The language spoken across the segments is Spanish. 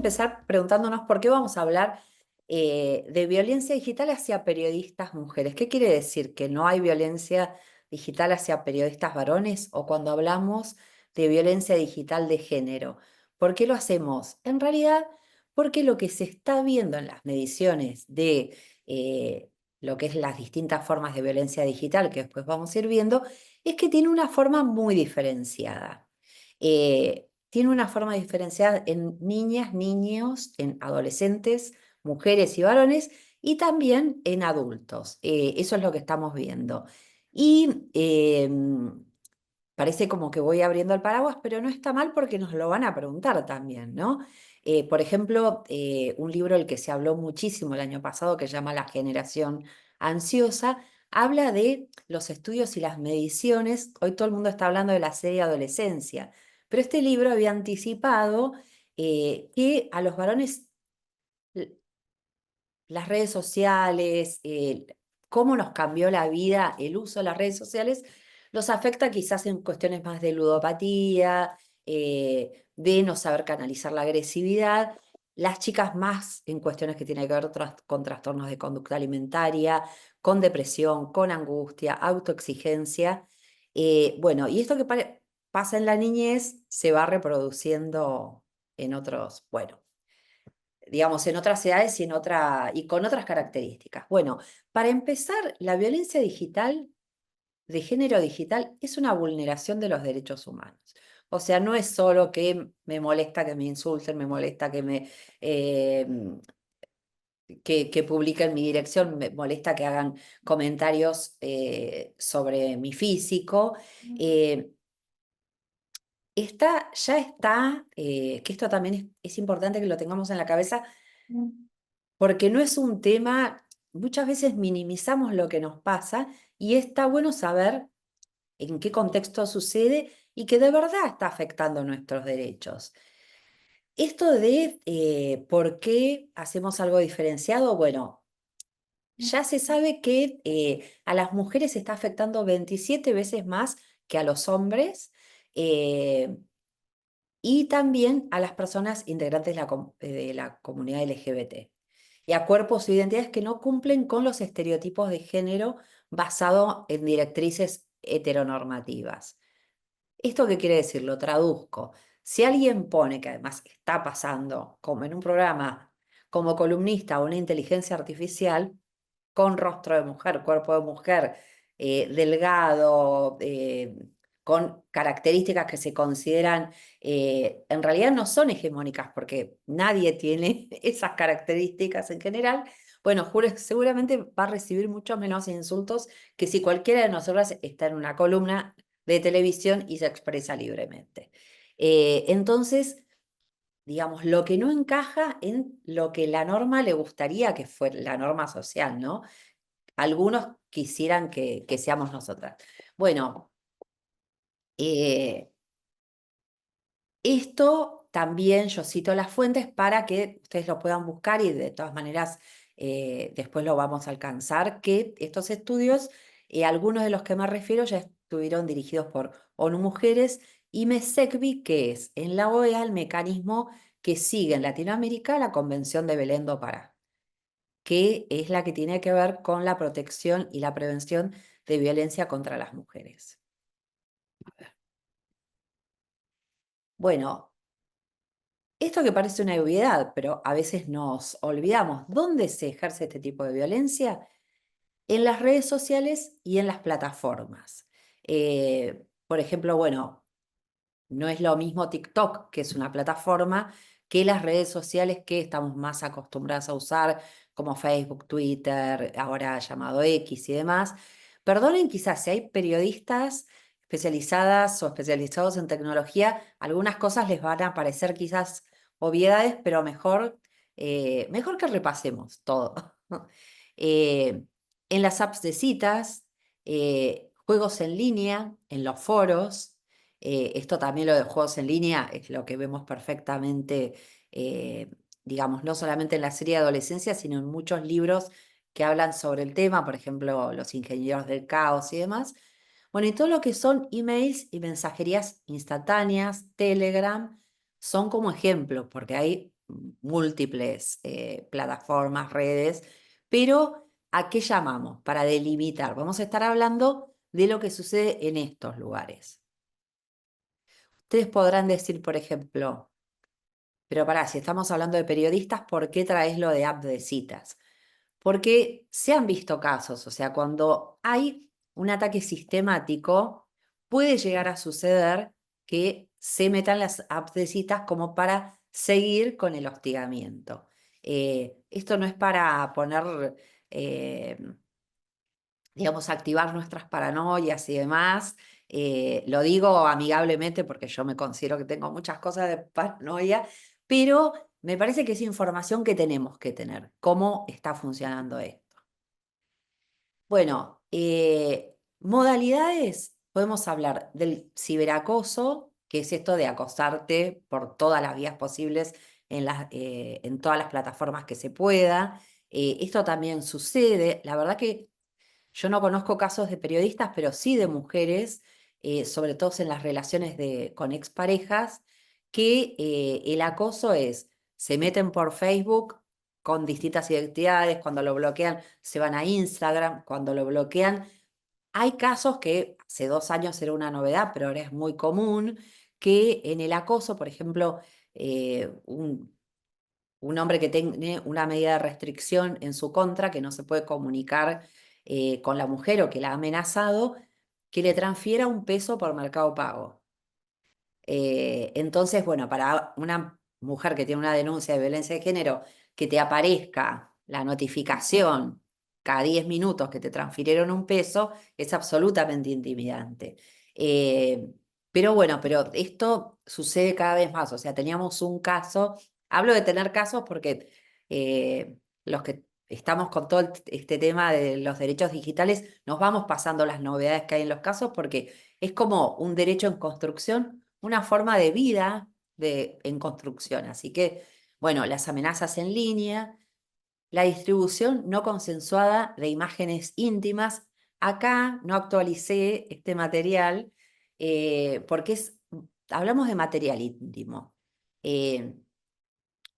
empezar preguntándonos por qué vamos a hablar de violencia digital hacia periodistas mujeres. ¿Qué quiere decir? ¿Que no hay violencia digital hacia periodistas varones? ¿O cuando hablamos de violencia digital de género? ¿Por qué lo hacemos? En realidad, porque lo que se está viendo en las mediciones de lo que es las distintas formas de violencia digital, que después vamos a ir viendo, es que tiene una forma muy diferenciada. Tiene una forma diferenciada en niñas, niños, en adolescentes, mujeres y varones, y también en adultos. Eso es lo que estamos viendo. Y parece como que voy abriendo el paraguas, pero no está mal porque nos lo van a preguntar también, ¿no? Por ejemplo, un libro del que se habló muchísimo el año pasado, que se llama La generación ansiosa, habla de los estudios y las mediciones. Hoy todo el mundo está hablando de la serie adolescencia, pero este libro había anticipado que a los varones las redes sociales, cómo nos cambió la vida el uso de las redes sociales, los afecta quizás en cuestiones más de ludopatía, de no saber canalizar la agresividad, las chicas más en cuestiones que tienen que ver con trastornos de conducta alimentaria, con depresión, con angustia, autoexigencia. Bueno, y esto que pasa en la niñez se va reproduciendo en otros, bueno, digamos, en otras edades y con otras características. Bueno, para empezar, la violencia digital, de género digital, es una vulneración de los derechos humanos. O sea, no es solo que me molesta que me insulten, me molesta eh, que publiquen mi dirección, me molesta que hagan comentarios sobre mi físico. eh, ya está, que esto también es importante que lo tengamos en la cabeza, porque no es un tema, muchas veces minimizamos lo que nos pasa y está bueno saber en qué contexto sucede y que de verdad está afectando nuestros derechos. Esto de por qué hacemos algo diferenciado, bueno, ya se sabe que a las mujeres está afectando 27 veces más que a los hombres. eh, y también a las personas integrantes de la comunidad LGBT y a cuerpos o identidades que no cumplen con los estereotipos de género basado en directrices heteronormativas. ¿Esto qué quiere decir? Lo traduzco. Si alguien pone, que además está pasando, como en un programa, como columnista o una inteligencia artificial, con rostro de mujer, cuerpo de mujer, delgado, con características que se consideran, en realidad no son hegemónicas porque nadie tiene esas características en general, bueno, seguramente va a recibir muchos menos insultos que si cualquiera de nosotras está en una columna de televisión y se expresa libremente. Entonces, digamos, lo que no encaja en lo que la norma le gustaría que fuera la norma social, ¿no? Algunos quisieran que seamos nosotras. Bueno, eh, esto también yo cito las fuentes para que ustedes lo puedan buscar y de todas maneras después lo vamos a alcanzar, que estos estudios, algunos de los que me refiero ya estuvieron dirigidos por ONU Mujeres y MESECBI, que es en la OEA el mecanismo que sigue en Latinoamérica la Convención de Belém do Pará, que es la que tiene que ver con la protección y la prevención de violencia contra las mujeres. Bueno, esto que parece una obviedad, pero a veces nos olvidamos, ¿dónde se ejerce este tipo de violencia? En las redes sociales y en las plataformas. Por ejemplo, bueno, no es lo mismo TikTok, que es una plataforma, que las redes sociales que estamos más acostumbrados a usar, como Facebook, Twitter, ahora llamado X y demás. Perdonen quizás si hay periodistas especializadas o especializados en tecnología, algunas cosas les van a parecer quizás obviedades, pero mejor que repasemos todo. Eh, en las apps de citas, juegos en línea, en los foros. Esto también lo de juegos en línea es lo que vemos perfectamente, eh, digamos, no solamente en la serie de adolescencia, sino en muchos libros que hablan sobre el tema, por ejemplo, Los ingenieros del caos y demás. Bueno, y todo lo que son emails y mensajerías instantáneas, Telegram, son como ejemplo, porque hay múltiples plataformas, redes, pero ¿a qué llamamos? Para delimitar. Vamos a estar hablando de lo que sucede en estos lugares. Ustedes podrán decir, por ejemplo, pero pará, si estamos hablando de periodistas, ¿por qué traes lo de app de citas? Porque se han visto casos, o sea, cuando hay un ataque sistemático, puede llegar a suceder que se metan las apps de citas como para seguir con el hostigamiento. Esto no es para poner, eh, digamos, activar nuestras paranoias y demás. Lo digo amigablemente porque yo me considero que tengo muchas cosas de paranoia, pero me parece que es información que tenemos que tener. ¿Cómo está funcionando esto? Bueno, modalidades, podemos hablar del ciberacoso, que es esto de acosarte por todas las vías posibles en todas las plataformas que se pueda. Esto también sucede. La verdad que yo no conozco casos de periodistas, pero sí de mujeres, sobre todo en las relaciones con exparejas, que el acoso es, se meten por Facebook con distintas identidades, cuando lo bloquean se van a Instagram, cuando lo bloquean. Hay casos que hace 2 años era una novedad, pero ahora es muy común, que en el acoso, por ejemplo, un hombre que tiene una medida de restricción en su contra, que no se puede comunicar con la mujer o que la ha amenazado, que le transfiera un peso por Mercado Pago. Entonces, bueno, para una mujer que tiene una denuncia de violencia de género, que te aparezca la notificación cada 10 minutos que te transfirieron un peso, es absolutamente intimidante. Eh, pero bueno, pero esto sucede cada vez más. O sea, teníamos un caso, hablo de tener casos porque los que estamos con todo este tema de los derechos digitales, nos vamos pasando las novedades que hay en los casos porque es como un derecho en construcción, una forma de vida en construcción. Así que, bueno, las amenazas en línea, la distribución no consensuada de imágenes íntimas. Acá no actualicé este material porque hablamos de material íntimo. Eh,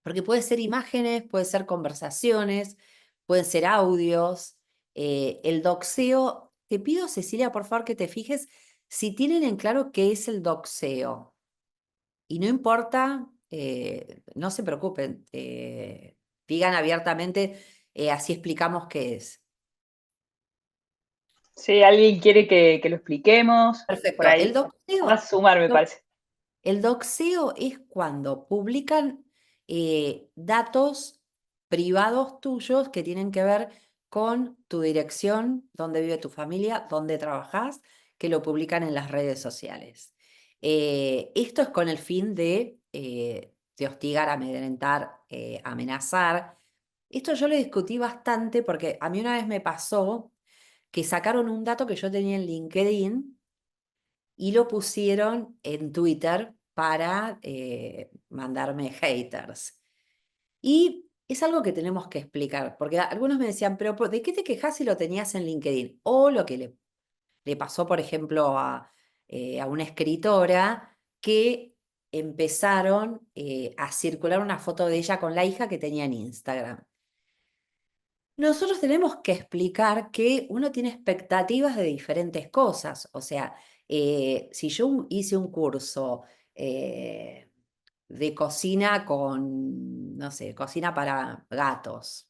Porque puede ser imágenes, puede ser conversaciones, pueden ser audios. El doxeo, te pido, Cecilia, por favor, que te fijes si tienen en claro qué es el doxeo. Y no importa, no se preocupen, digan abiertamente, así explicamos qué es. Si alguien quiere que lo expliquemos, por Perfecto. El ahí va a doxeo, sumar, me parece. El doxeo es cuando publican datos privados tuyos que tienen que ver con tu dirección, dónde vive tu familia, dónde trabajas, que lo publican en las redes sociales. Esto es con el fin de hostigar, amedrentar, amenazar. Esto yo lo discutí bastante porque a mí una vez me pasó que sacaron un dato que yo tenía en LinkedIn y lo pusieron en Twitter para mandarme haters. Y es algo que tenemos que explicar, porque algunos me decían, pero ¿de qué te quejas si lo tenías en LinkedIn? O lo que le pasó, por ejemplo, a una escritora que empezaron a circular una foto de ella con la hija que tenía en Instagram. Nosotros tenemos que explicar que uno tiene expectativas de diferentes cosas. O sea, si yo hice un curso eh, de cocina no sé, cocina para gatos,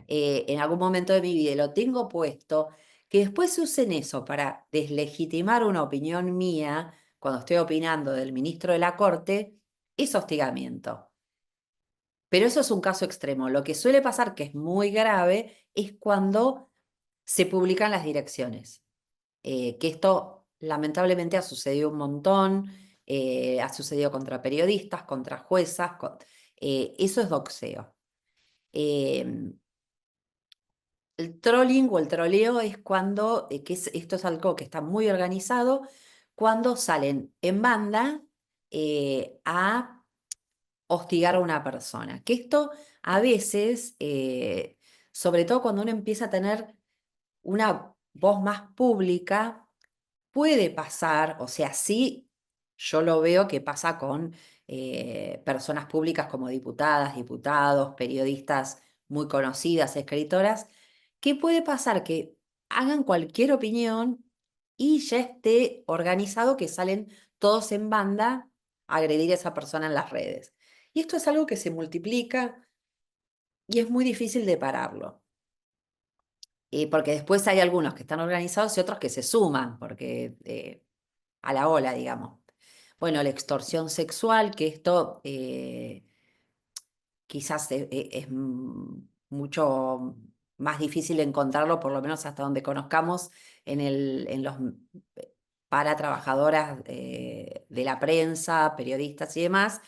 en algún momento de mi vida y lo tengo puesto, que después se usen eso para deslegitimar una opinión mía cuando estoy opinando del ministro de la Corte, es hostigamiento. Pero eso es un caso extremo. Lo que suele pasar, que es muy grave, es cuando se publican las direcciones. Que esto lamentablemente ha sucedido un montón, ha sucedido contra periodistas, contra juezas, eso es doxeo. Eh, el trolling o el troleo es cuando, esto es algo que está muy organizado, cuando salen en banda a hostigar a una persona. Que esto a veces, sobre todo cuando uno empieza a tener una voz más pública, puede pasar, o sea, sí, yo lo veo que pasa con personas públicas como diputadas, diputados, periodistas muy conocidas, escritoras, ¿qué puede pasar? Que hagan cualquier opinión y ya esté organizado que salen todos en banda a agredir a esa persona en las redes. Y esto es algo que se multiplica y es muy difícil de pararlo. Porque después hay algunos que están organizados y otros que se suman, porque a la ola, digamos. Bueno, la extorsión sexual, que esto quizás es mucho más difícil encontrarlo, por lo menos hasta donde conozcamos, en los para trabajadoras de la prensa, periodistas y demás,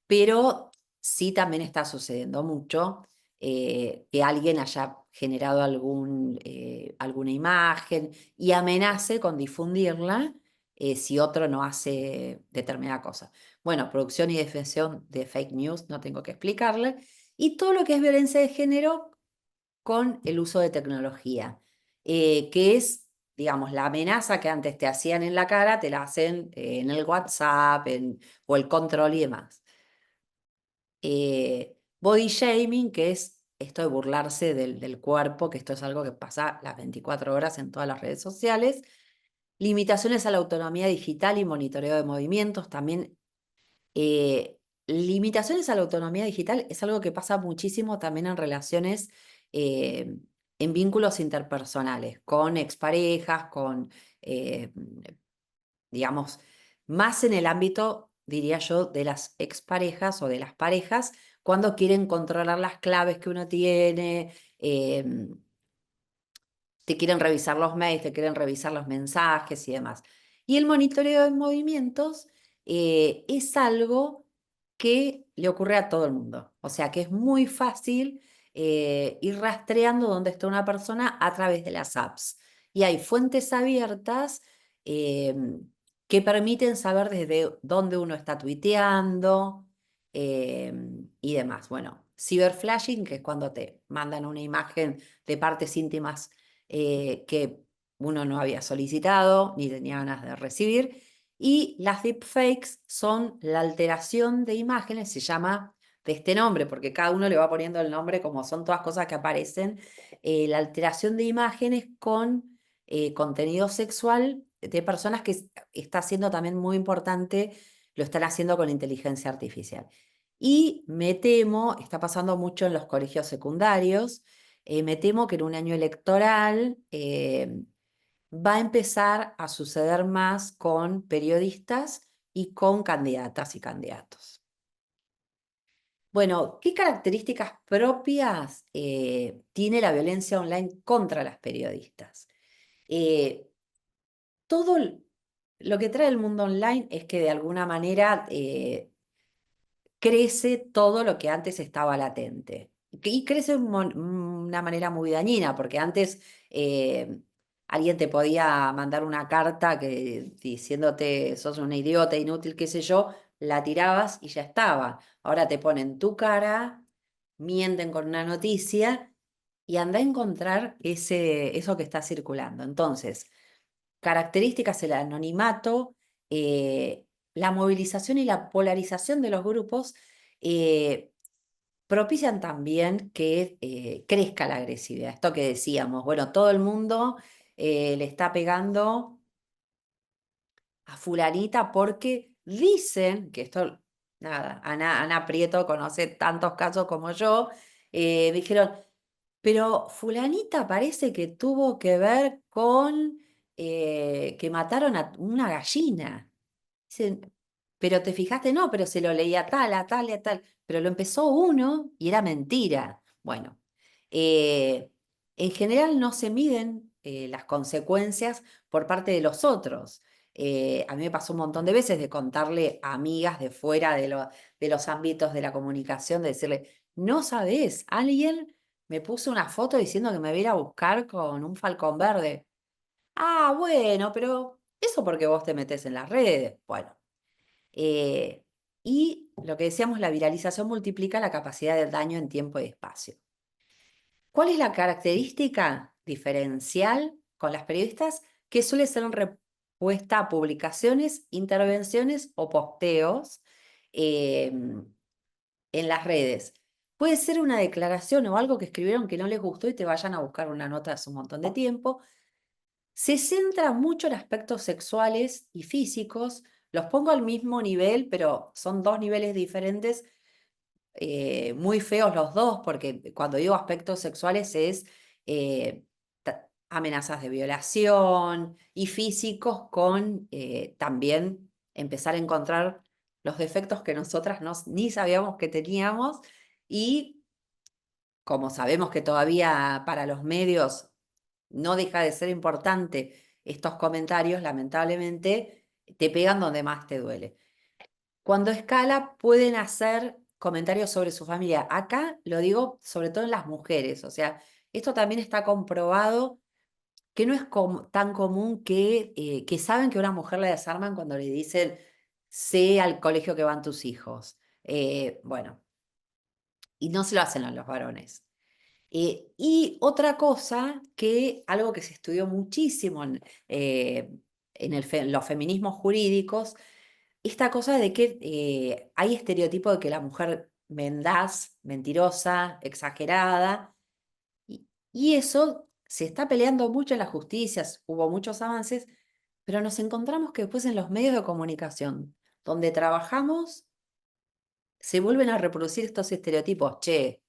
pero sí también está sucediendo mucho que alguien haya generado alguna imagen y amenace con difundirla si otro no hace determinada cosa. Bueno, producción y difusión de fake news, no tengo que explicarle. Y todo lo que es violencia de género con el uso de tecnología, que es, digamos, la amenaza que antes te hacían en la cara, te la hacen en el WhatsApp o el control y demás. Body shaming, que es esto de burlarse del cuerpo, que esto es algo que pasa las 24 horas en todas las redes sociales. Limitaciones a la autonomía digital y monitoreo de movimientos, también limitaciones a la autonomía digital es algo que pasa muchísimo también en relaciones, en vínculos interpersonales, con exparejas, eh, digamos, más en el ámbito, diría yo, de las exparejas o de las parejas, cuando quieren controlar las claves que uno tiene, te quieren revisar los mails, te quieren revisar los mensajes y demás. Y el monitoreo de movimientos es algo que le ocurre a todo el mundo. O sea que es muy fácil ir rastreando dónde está una persona a través de las apps. Y hay fuentes abiertas eh, que permiten saber desde dónde uno está tuiteando eh, y demás. Bueno, ciberflashing, que es cuando te mandan una imagen de partes íntimas que uno no había solicitado ni tenía ganas de recibir. Y las deepfakes son la alteración de imágenes, se llama de este nombre, porque cada uno le va poniendo el nombre como son todas cosas que aparecen, la alteración de imágenes con contenido sexual de personas que está siendo también muy importante, lo están haciendo con inteligencia artificial. Y me temo, está pasando mucho en los colegios secundarios, me temo que en un año electoral va a empezar a suceder más con periodistas y con candidatas y candidatos. Bueno, ¿qué características propias tiene la violencia online contra las periodistas? Eh, todo lo que trae el mundo online es que de alguna manera crece todo lo que antes estaba latente. Y crece de una manera muy dañina, porque antes alguien te podía mandar una carta diciéndote sos una idiota, inútil, qué sé yo, la tirabas y ya estaba. Ahora te ponen tu cara, mienten con una noticia y anda a encontrar eso que está circulando. Entonces, características el anonimato, la movilización y la polarización de los grupos eh, propician también que crezca la agresividad. Esto que decíamos, bueno, todo el mundo le está pegando a fulanita porque dicen, que esto, nada, Ana Prieto conoce tantos casos como yo, dijeron, pero fulanita parece que tuvo que ver con que mataron a una gallina. Dicen, pero te fijaste, no, pero se lo leía tal, a tal y a tal, pero lo empezó uno y era mentira. Bueno, eh, en general no se miden las consecuencias por parte de los otros. A mí me pasó un montón de veces de contarle a amigas de fuera de los ámbitos de la comunicación, de decirle, no sabés, alguien me puso una foto diciendo que me viera a buscar con un falcón verde. Ah, bueno, pero eso porque vos te metés en las redes. Bueno, eh, y lo que decíamos, la viralización multiplica la capacidad de daño en tiempo y espacio. ¿Cuál es la característica diferencial con las periodistas? Que suele ser en respuesta a publicaciones, intervenciones o posteos en las redes. Puede ser una declaración o algo que escribieron que no les gustó y te vayan a buscar una nota hace un montón de tiempo. Se centra mucho en aspectos sexuales y físicos. Los pongo al mismo nivel, pero son dos niveles diferentes, muy feos los dos, porque cuando digo aspectos sexuales es amenazas de violación y físicos con también empezar a encontrar los defectos que nosotras ni sabíamos que teníamos y como sabemos que todavía para los medios no deja de ser importante estos comentarios, lamentablemente te pegan donde más te duele. Cuando escala pueden hacer comentarios sobre su familia. Acá lo digo sobre todo en las mujeres, o sea, esto también está comprobado que no es tan común que saben que a una mujer la desarman cuando le dicen, sé al colegio que van tus hijos. Bueno, y no se lo hacen a los varones. Y otra cosa que, algo que se estudió muchísimo en los feminismos jurídicos, esta cosa de que hay estereotipo de que la mujer mendaz, mentirosa, exagerada, y eso se está peleando mucho en las justicias, hubo muchos avances, pero nos encontramos que después en los medios de comunicación, donde trabajamos, se vuelven a reproducir estos estereotipos. Che,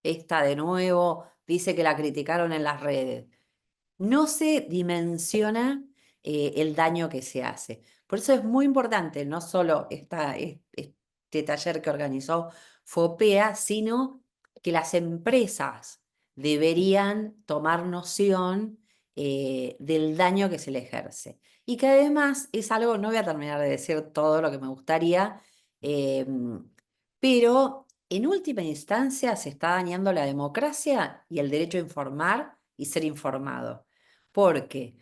esta de nuevo dice que la criticaron en las redes. No se dimensiona el daño que se hace. Por eso es muy importante, no solo este taller que organizó FOPEA, sino que las empresas deberían tomar noción del daño que se le ejerce. Y que además es algo, no voy a terminar de decir todo lo que me gustaría, eh, pero en última instancia se está dañando la democracia y el derecho a informar y ser informado. Porque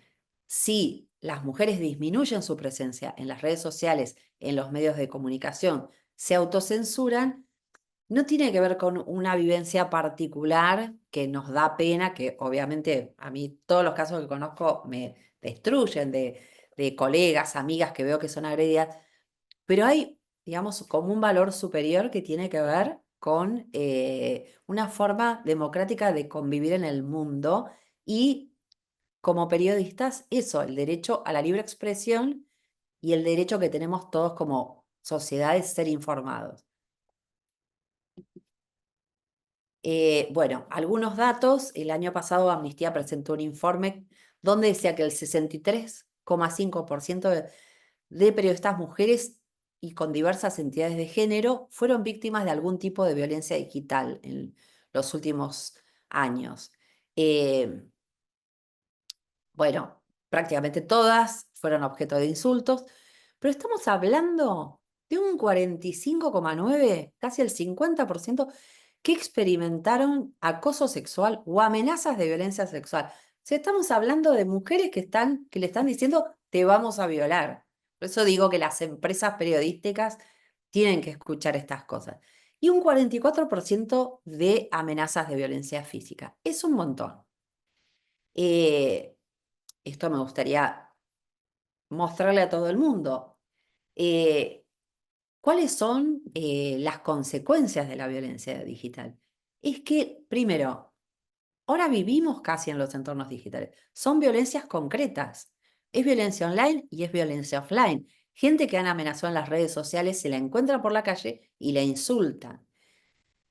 si las mujeres disminuyen su presencia en las redes sociales, en los medios de comunicación, se autocensuran, no tiene que ver con una vivencia particular que nos da pena, que obviamente a mí todos los casos que conozco me destruyen de colegas, amigas que veo que son agredidas, pero hay, digamos, como un valor superior que tiene que ver con una forma democrática de convivir en el mundo y como periodistas, eso, el derecho a la libre expresión y el derecho que tenemos todos como sociedades ser informados. Bueno, algunos datos. El año pasado Amnistía presentó un informe donde decía que el 63,5% de periodistas mujeres y con diversas entidades de género fueron víctimas de algún tipo de violencia digital en los últimos años. Eh, bueno, prácticamente todas fueron objeto de insultos, pero estamos hablando de un 45,9, casi el 50%, que experimentaron acoso sexual o amenazas de violencia sexual. O sea, estamos hablando de mujeres que le están diciendo, te vamos a violar. Por eso digo que las empresas periodísticas tienen que escuchar estas cosas. Y un 44% de amenazas de violencia física. Es un montón. Eh, Esto me gustaría mostrarle a todo el mundo. Eh, ¿Cuáles son las consecuencias de la violencia digital? Es que, primero, ahora vivimos casi en los entornos digitales. Son violencias concretas. Es violencia online y es violencia offline. Gente que han amenazado en las redes sociales se la encuentra por la calle y la insultan.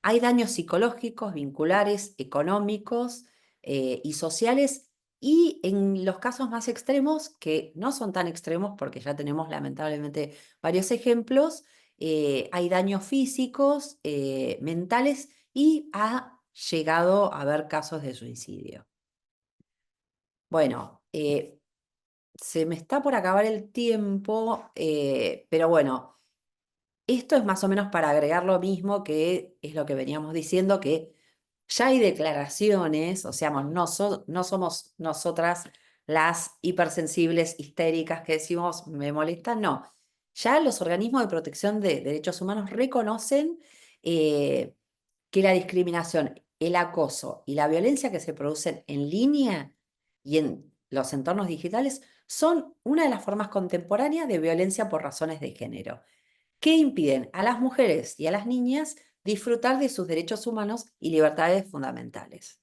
Hay daños psicológicos, vinculares, económicos y sociales, y en los casos más extremos, que no son tan extremos porque ya tenemos lamentablemente varios ejemplos, hay daños físicos, mentales y ha llegado a haber casos de suicidio. Bueno, se me está por acabar el tiempo, pero bueno. Esto es más o menos para agregar lo mismo que es lo que veníamos diciendo, que ya hay declaraciones, o sea, no somos nosotras las hipersensibles, histéricas que decimos me molesta, no. Ya los organismos de protección de derechos humanos reconocen eh, que la discriminación, el acoso y la violencia que se producen en línea y en los entornos digitales son una de las formas contemporáneas de violencia por razones de género. que impiden a las mujeres y a las niñas disfrutar de sus derechos humanos y libertades fundamentales.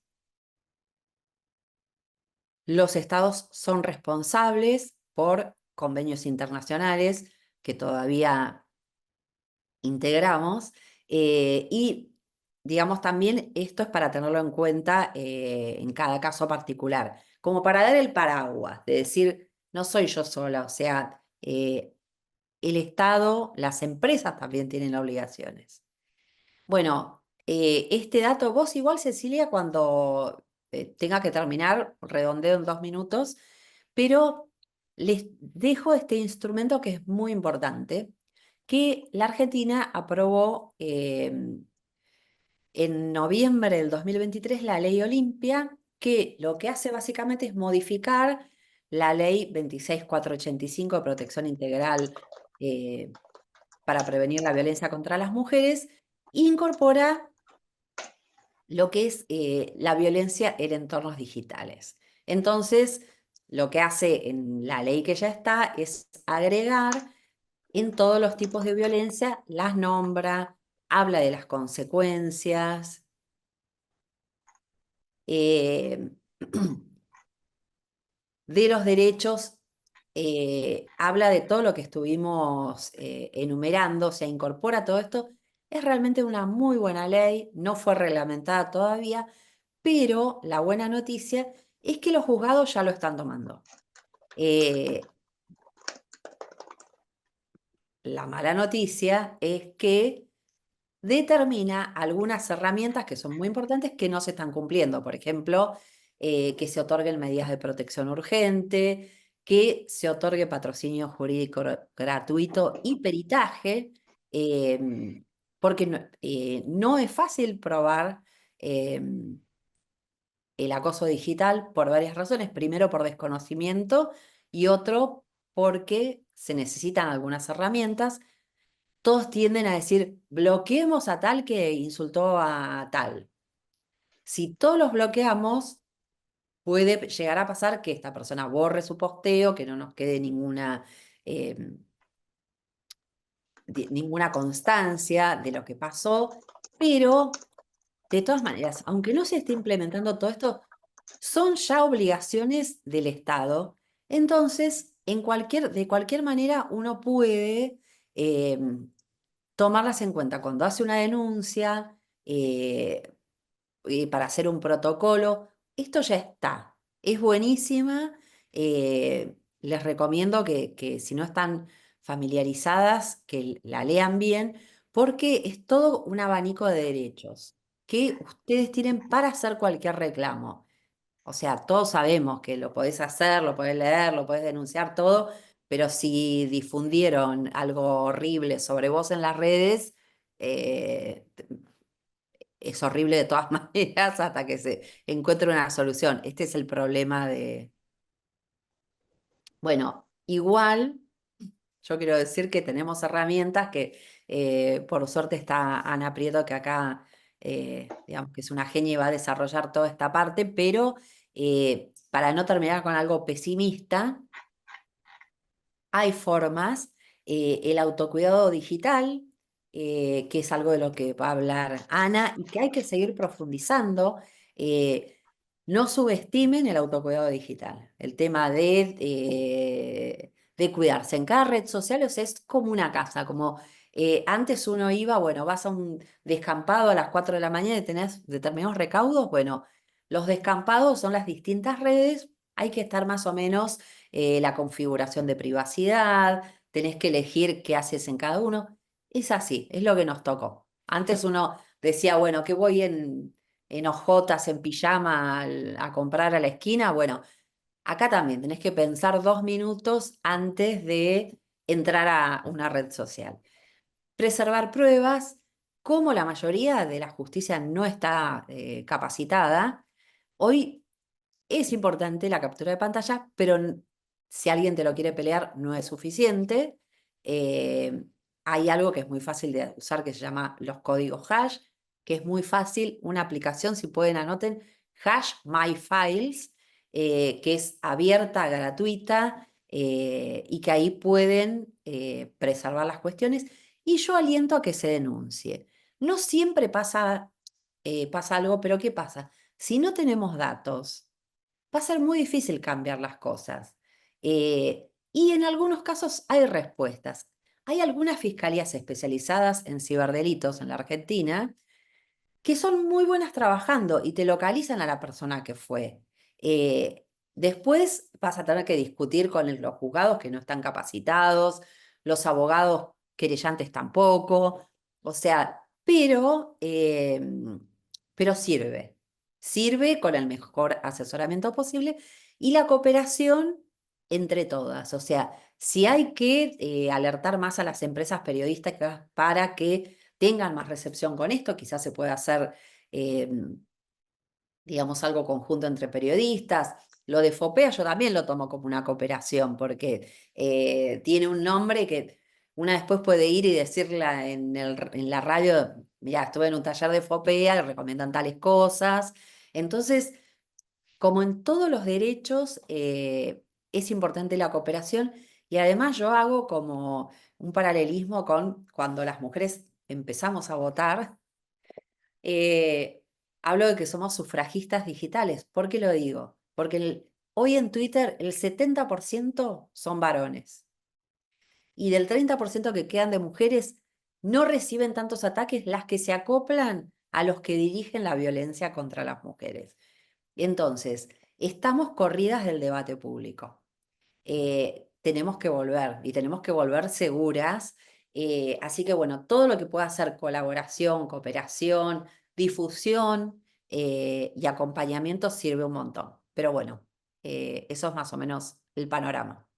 Los estados son responsables por convenios internacionales que todavía integramos y, digamos, también esto es para tenerlo en cuenta en cada caso particular, como para dar el paraguas, de decir, no soy yo sola, o sea, el Estado, las empresas también tienen obligaciones. Bueno, este dato, vos igual, Cecilia, cuando tenga que terminar, redondeo en 2 minutos, pero les dejo este instrumento que es muy importante, que la Argentina aprobó en noviembre del 2023 la ley Olimpia, que lo que hace básicamente es modificar la ley 26485 de protección integral eh, para prevenir la violencia contra las mujeres, e incorpora lo que es la violencia en entornos digitales. Entonces, lo que hace en la ley que ya está es agregar en todos los tipos de violencia, las nombra, habla de las consecuencias, eh, de los derechos, habla de todo lo que estuvimos enumerando, o sea, incorpora todo esto. Es realmente una muy buena ley, no fue reglamentada todavía, pero la buena noticia es que los juzgados ya lo están tomando. La mala noticia es que determina algunas herramientas que son muy importantes que no se están cumpliendo. Por ejemplo, que se otorguen medidas de protección urgente, que se otorgue patrocinio jurídico gratuito y peritaje, porque no es fácil probar el acoso digital por varias razones. Primero, por desconocimiento y otro, porque se necesitan algunas herramientas. Todos tienden a decir, bloqueemos a tal que insultó a tal. Si todos los bloqueamos, puede llegar a pasar que esta persona borre su posteo, que no nos quede eh, ninguna constancia de lo que pasó, pero de todas maneras, aunque no se esté implementando todo esto, son ya obligaciones del Estado. Entonces, de cualquier manera, uno puede tomarlas en cuenta cuando hace una denuncia, para hacer un protocolo. Esto ya está, es buenísima. Les recomiendo que si no están familiarizadas, que la lean bien, porque es todo un abanico de derechos que ustedes tienen para hacer cualquier reclamo. O sea, todos sabemos que lo podés hacer, lo podés leer, lo podés denunciar todo, pero si difundieron algo horrible sobre vos en las redes, eh, es horrible de todas maneras hasta que se encuentre una solución. Este es el problema de... Bueno, igual yo quiero decir que tenemos herramientas que por suerte está Ana Prieto, que acá, digamos que es una genia y va a desarrollar toda esta parte, pero para no terminar con algo pesimista, hay formas, el autocuidado digital, que es algo de lo que va a hablar Ana y que hay que seguir profundizando. eh, no subestimen el autocuidado digital. El tema de cuidarse en cada red social, o sea, es como una casa, como antes uno iba, bueno, vas a un descampado a las 4 de la mañana y tenés determinados recaudos, bueno, los descampados son las distintas redes, hay que estar más o menos la configuración de privacidad, tenés que elegir qué haces en cada uno. Es así, es lo que nos tocó. Antes uno decía, bueno, que voy en ojotas, en pijama a comprar a la esquina. Bueno, acá también tenés que pensar 2 minutos antes de entrar a una red social. Preservar pruebas, como la mayoría de la justicia no está capacitada, hoy es importante la captura de pantalla, pero si alguien te lo quiere pelear, no es suficiente. Eh, Hay algo que es muy fácil de usar que se llama los códigos hash, que es muy fácil, una aplicación, si pueden anoten, hash my files, que es abierta, gratuita, y que ahí pueden preservar las cuestiones. y yo aliento a que se denuncie. No siempre pasa algo, pero ¿qué pasa? Si no tenemos datos, va a ser muy difícil cambiar las cosas. Y en algunos casos hay respuestas. Hay algunas fiscalías especializadas en ciberdelitos en la Argentina que son muy buenas trabajando y te localizan a la persona que fue. Después vas a tener que discutir con los juzgados que no están capacitados, los abogados querellantes tampoco, o sea, pero sirve. Sirve con el mejor asesoramiento posible y la cooperación entre todas. O sea, si hay que alertar más a las empresas periodísticas para que tengan más recepción con esto, quizás se pueda hacer, eh, digamos, algo conjunto entre periodistas. Lo de FOPEA yo también lo tomo como una cooperación, porque tiene un nombre que una después puede ir y decirla en la radio, mira, estuve en un taller de FOPEA y recomiendan tales cosas. Entonces, como en todos los derechos, es importante la cooperación y además yo hago como un paralelismo con cuando las mujeres empezamos a votar, eh, hablo de que somos sufragistas digitales. ¿Por qué lo digo? Porque hoy en Twitter el 70% son varones y del 30% que quedan de mujeres no reciben tantos ataques las que se acoplan a los que dirigen la violencia contra las mujeres. Entonces, estamos corridas del debate público. Tenemos que volver y tenemos que volver seguras. Así que bueno, todo lo que pueda ser colaboración, cooperación, difusión y acompañamiento sirve un montón. Pero bueno, eso es más o menos el panorama.